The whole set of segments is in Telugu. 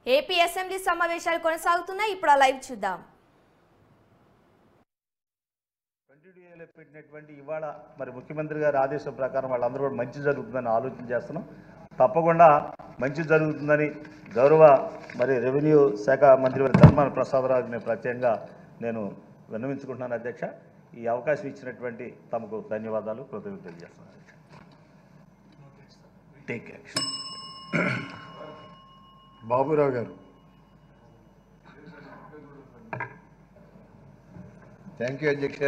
ఏపీ అసెంబ్లీ సమావేశాలు కొనసాగుతున్నాయి. ఇప్పుడు ఆ లైవ్ చూద్దాం. కంటిన్యూలో పెట్టినటువంటి ఇవాళ మరి ముఖ్యమంత్రి గారి ఆదేశం ప్రకారం వాళ్ళందరూ కూడా మంచి జరుగుతుందని ఆలోచన చేస్తున్నాం. తప్పకుండా మంచి జరుగుతుందని గౌరవ మరి రెవెన్యూ శాఖ మంత్రి ధర్మాన ప్రసాదరావుని ప్రత్యేకంగా నేను విన్నవించుకుంటున్నాను. అధ్యక్ష, ఈ అవకాశం ఇచ్చినటువంటి తమకు ధన్యవాదాలు, కృతజ్ఞతలు తెలియజేస్తున్నాను. Take action. బాబురావు గారు. థ్యాంక్ యూ అధ్యక్ష.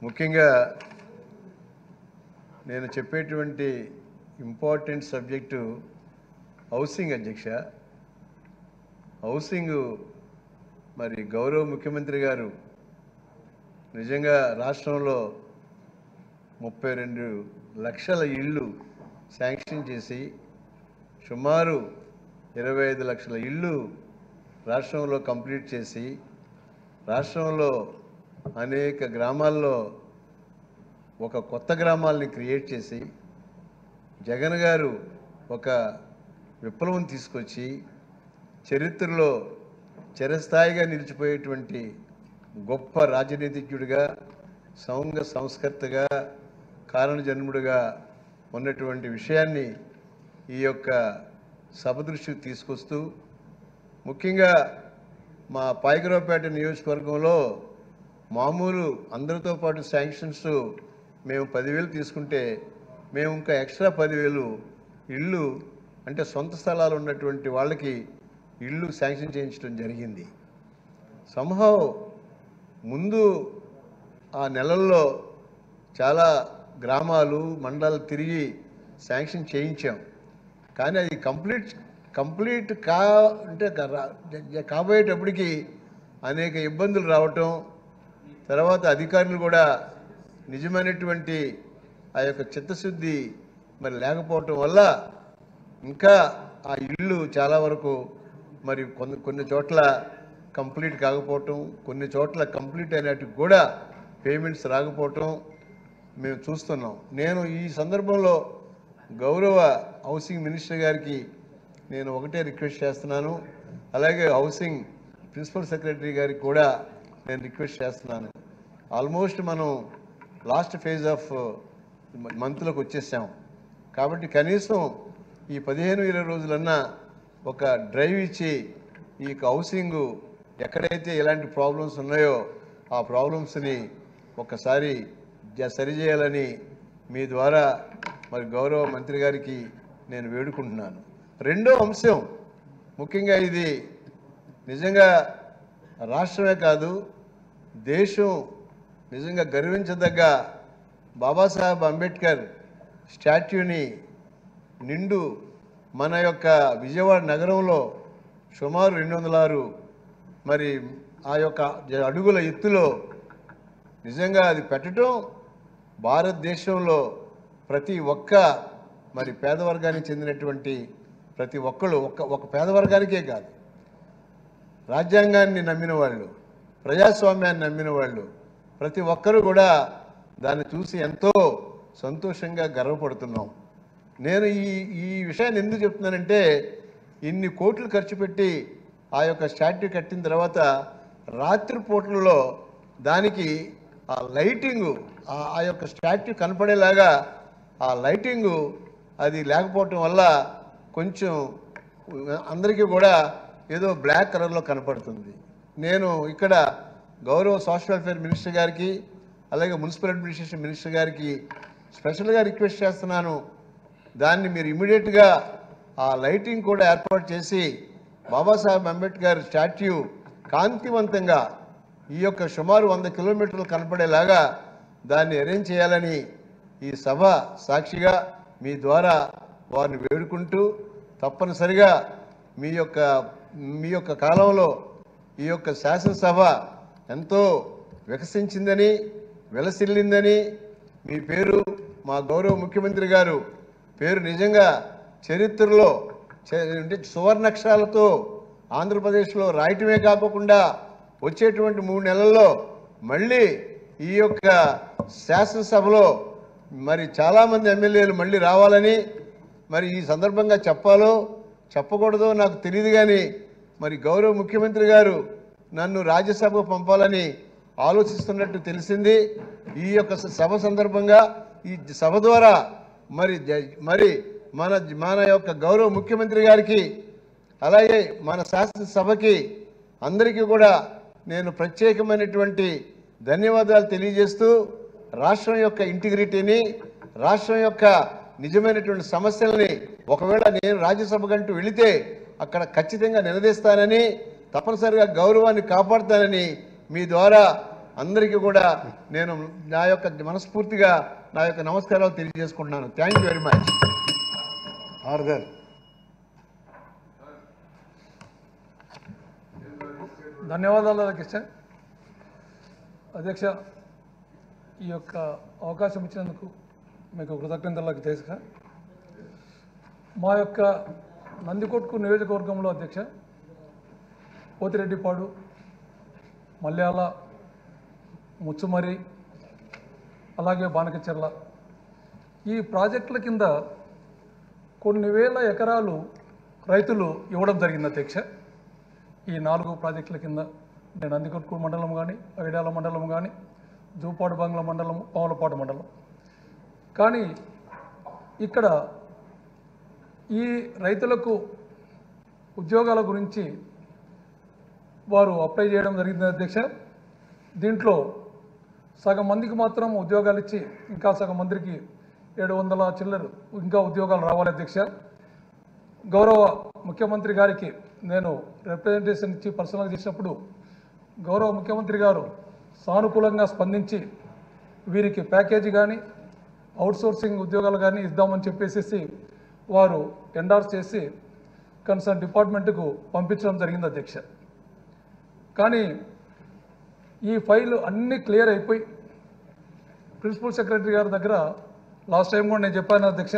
ముఖ్యంగా నేను చెప్పేటువంటి ఇంపార్టెంట్ సబ్జెక్టు హౌసింగ్ అధ్యక్ష. హౌసింగ్ మరి గౌరవ ముఖ్యమంత్రి గారు నిజంగా రాష్ట్రంలో 32 లక్షల ఇళ్ళు శాంక్షన్ చేసి సుమారు 25 లక్షల ఇళ్ళు రాష్ట్రంలో కంప్లీట్ చేసి రాష్ట్రంలో అనేక గ్రామాల్లో ఒక కొత్త గ్రామాలని క్రియేట్ చేసి జగన్ గారు ఒక విప్లవం తీసుకొచ్చి చరిత్రలో చిరస్థాయిగా నిలిచిపోయేటువంటి గొప్ప రాజనీతిజ్ఞుడిగా, సౌంగ సంస్కర్తగా, కారణజన్ముడిగా ఉన్నటువంటి విషయాన్ని ఈ యొక్క సభ దృష్టికి తీసుకొస్తూ, ముఖ్యంగా మా పాయకరావుపేట నియోజకవర్గంలో మామూలు అందరితో పాటు శాంక్షన్స్ మేము 10,000 తీసుకుంటే మేము ఇంకా ఎక్స్ట్రా 10,000 ఇళ్ళు అంటే సొంత స్థలాలు ఉన్నటువంటి వాళ్ళకి ఇళ్ళు శాంక్షన్ చేయించడం జరిగింది. సంభవ్ ముందు ఆ నెలల్లో చాలా గ్రామాలు మండలాలు తిరిగి శాంక్షన్ చేయించాం. కానీ అది కంప్లీట్ కాబోయేటప్పటికి అనేక ఇబ్బందులు రావటం, తర్వాత అధికారులు కూడా నిజమైనటువంటి ఆ యొక్క చిత్తశుద్ధి మరి లేకపోవటం వల్ల ఇంకా ఆ ఇళ్ళు చాలా వరకు మరి కొన్ని చోట్ల కంప్లీట్ కాకపోవటం, కొన్ని చోట్ల కంప్లీట్ అయినట్టు కూడా పేమెంట్స్ రాకపోవటం మేము చూస్తున్నాం. నేను ఈ సందర్భంలో గౌరవ హౌసింగ్ మినిస్టర్ గారికి నేను ఒకటే రిక్వెస్ట్ చేస్తున్నాను, అలాగే హౌసింగ్ ప్రిన్సిపల్ సెక్రటరీ గారికి కూడా నేను రిక్వెస్ట్ చేస్తున్నాను. ఆల్మోస్ట్ మనం లాస్ట్ ఫేజ్ ఆఫ్ మంత్లోకి వచ్చేసాం కాబట్టి కనీసం ఈ 15-20 రోజులన్నా ఒక డ్రైవ్ ఇచ్చి ఈ హౌసింగ్ ఎక్కడైతే ఎలాంటి ప్రాబ్లమ్స్ ఉన్నాయో ఆ ప్రాబ్లమ్స్ని ఒకసారి సరిచేయాలని మీ ద్వారా మరి గౌరవ మంత్రి గారికి నేను వేడుకుంటున్నాను. రెండో అంశం, ముఖ్యంగా ఇది నిజంగా రాష్ట్రమే కాదు దేశం నిజంగా గర్వించదగ్గ బాబాసాహెబ్ అంబేద్కర్ స్టాట్యూని నిండు మన యొక్క విజయవాడ నగరంలో సుమారు 206 మరి ఆ యొక్క అడుగుల ఎత్తులో నిజంగా అది పెట్టడం భారతదేశంలో ప్రతి ఒక్క మరి పేదవర్గానికి చెందినటువంటి ప్రతి ఒక్కళ్ళు ఒక పేదవర్గానికే కాదు, రాజ్యాంగాన్ని నమ్మిన వాళ్ళు, ప్రజాస్వామ్యాన్ని నమ్మిన వాళ్ళు ప్రతి ఒక్కరూ కూడా దాన్ని చూసి ఎంతో సంతోషంగా గర్వపడుతున్నాం. నేను ఈ విషయాన్ని ఎందుకు చెప్తున్నానంటే ఇన్ని కోట్లు ఖర్చు పెట్టి ఆ యొక్క స్టాట్యూ కట్టిన తర్వాత రాత్రిపూటలలో దానికి ఆ లైటింగు ఆ యొక్క స్టాట్యూ కనపడేలాగా ఆ లైటింగు అది లేకపోవటం వల్ల కొంచెం అందరికీ కూడా ఏదో బ్లాక్ కలర్లో కనపడుతుంది. నేను ఇక్కడ గౌరవ సోషల్ వెల్ఫేర్ మినిస్టర్ గారికి అలాగే మున్సిపల్ అడ్మినిస్ట్రేషన్ మినిస్టర్ గారికి స్పెషల్గా రిక్వెస్ట్ చేస్తున్నాను, దాన్ని మీరు ఇమీడియట్గా ఆ లైటింగ్ కూడా ఏర్పాటు చేసి బాబాసాహెబ్ అంబేద్కర్ స్టాట్యూ కాంతివంతంగా ఈ యొక్క సుమారు 100 కిలోమీటర్లు కనపడేలాగా దాన్ని అరేంజ్ చేయాలని ఈ సభ సాక్షిగా మీ ద్వారా వారిని వేడుకుంటూ, తప్పనిసరిగా మీ యొక్క కాలంలో ఈ యొక్క శాసనసభ ఎంతో వికసించిందని విలసిల్లిందని మీ పేరు మా గౌరవ ముఖ్యమంత్రి గారు పేరు నిజంగా చరిత్రలో అంటే సువర్ణాక్షరాలతో ఆంధ్రప్రదేశ్లో రాయటమే కాకుండా వచ్చేటువంటి 3 నెలల్లో మళ్ళీ ఈ యొక్క శాసనసభలో మరి చాలామంది ఎమ్మెల్యేలు మళ్ళీ రావాలని మరి ఈ సందర్భంగా చెప్పాలో చెప్పకూడదో నాకు తెలియదు, కానీ మరి గౌరవ ముఖ్యమంత్రి గారు నన్ను రాజ్యసభకు పంపాలని ఆలోచిస్తున్నట్టు తెలిసింది. ఈ యొక్క సభ సందర్భంగా ఈ సభ ద్వారా మరి మన యొక్క గౌరవ ముఖ్యమంత్రి గారికి అలాగే మన శాసనసభకి అందరికీ కూడా నేను ప్రత్యేకమైనటువంటి ధన్యవాదాలు తెలియజేస్తూ రాష్ట్రం యొక్క ఇంటిగ్రిటీని, రాష్ట్రం యొక్క నిజమైనటువంటి సమస్యల్ని ఒకవేళ నేను రాజ్యసభ కంటూ వెళితే అక్కడ ఖచ్చితంగా నిలదీస్తానని, తప్పనిసరిగా గౌరవాన్ని కాపాడుతానని మీ ద్వారా అందరికీ కూడా నేను నా యొక్క మనస్ఫూర్తిగా నా యొక్క నమస్కారాలు తెలియజేసుకుంటున్నాను. Thank you very much. Order. ధన్యవాదాలు అధ్యక్ష. అధ్యక్ష, ఈ యొక్క అవకాశం ఇచ్చినందుకు మీకు కృతజ్ఞతలకు తెలుసా. మా యొక్క నందికొట్కు నియోజకవర్గంలో అధ్యక్ష పోతిరెడ్డిపాడు, మల్యాల, ముచ్చుమరి, అలాగే బానకచెర్ల ఈ ప్రాజెక్టుల కింద కొన్ని వేల ఎకరాలు రైతులు ఇవ్వడం జరిగింది అధ్యక్ష. ఈ 4 ప్రాజెక్టుల కింద నేను నందికొట్కు మండలం కానీ, ఐడాల మండలం కానీ, జూపాడు బంగ్లా మండలం, పావులపాడు మండలం. కానీ ఇక్కడ ఈ రైతులకు ఉద్యోగాల గురించి వారు అప్లై చేయడం జరిగింది అధ్యక్ష. దీంట్లో సగం మందికి మాత్రం ఉద్యోగాలు ఇచ్చి ఇంకా సగం మందికి 700 చిల్లరు ఇంకా ఉద్యోగాలు రావాలి అధ్యక్ష. గౌరవ ముఖ్యమంత్రి గారికి నేను రిప్రజెంటేషన్ ఇచ్చి పర్సనల్గా చేసినప్పుడు గౌరవ ముఖ్యమంత్రి గారు సానుకూలంగా స్పందించి వీరికి ప్యాకేజీ కానీ అవుట్సోర్సింగ్ ఉద్యోగాలు కానీ ఇద్దామని చెప్పేసి వారు ఎండార్స్ చేసి కన్సర్న్ డిపార్ట్మెంట్కు పంపించడం జరిగింది అధ్యక్ష. కానీ ఈ ఫైల్ అన్నీ క్లియర్ అయిపోయి ప్రిన్సిపల్ సెక్రటరీ గారి దగ్గర లాస్ట్ టైం కూడా నేను చెప్పాను అధ్యక్ష,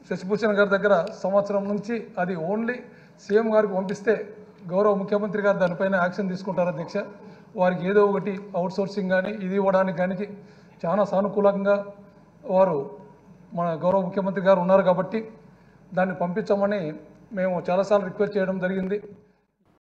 శశిభూషణ్ గారి దగ్గర సంవత్సరం నుంచి అది ఓన్లీ సీఎం గారికి పంపిస్తే గౌరవ ముఖ్యమంత్రి గారు దానిపైన యాక్షన్ తీసుకుంటారు అధ్యక్ష. వారికి ఏదో ఒకటి అవుట్సోర్సింగ్ కానీ ఇది ఇవ్వడానికి కానీ చాలా సానుకూలంగా వారు మన గౌరవ ముఖ్యమంత్రి గారు ఉన్నారు కాబట్టి దాన్ని పంపించమని మేము చాలాసార్లు రిక్వెస్ట్ చేయడం జరిగింది.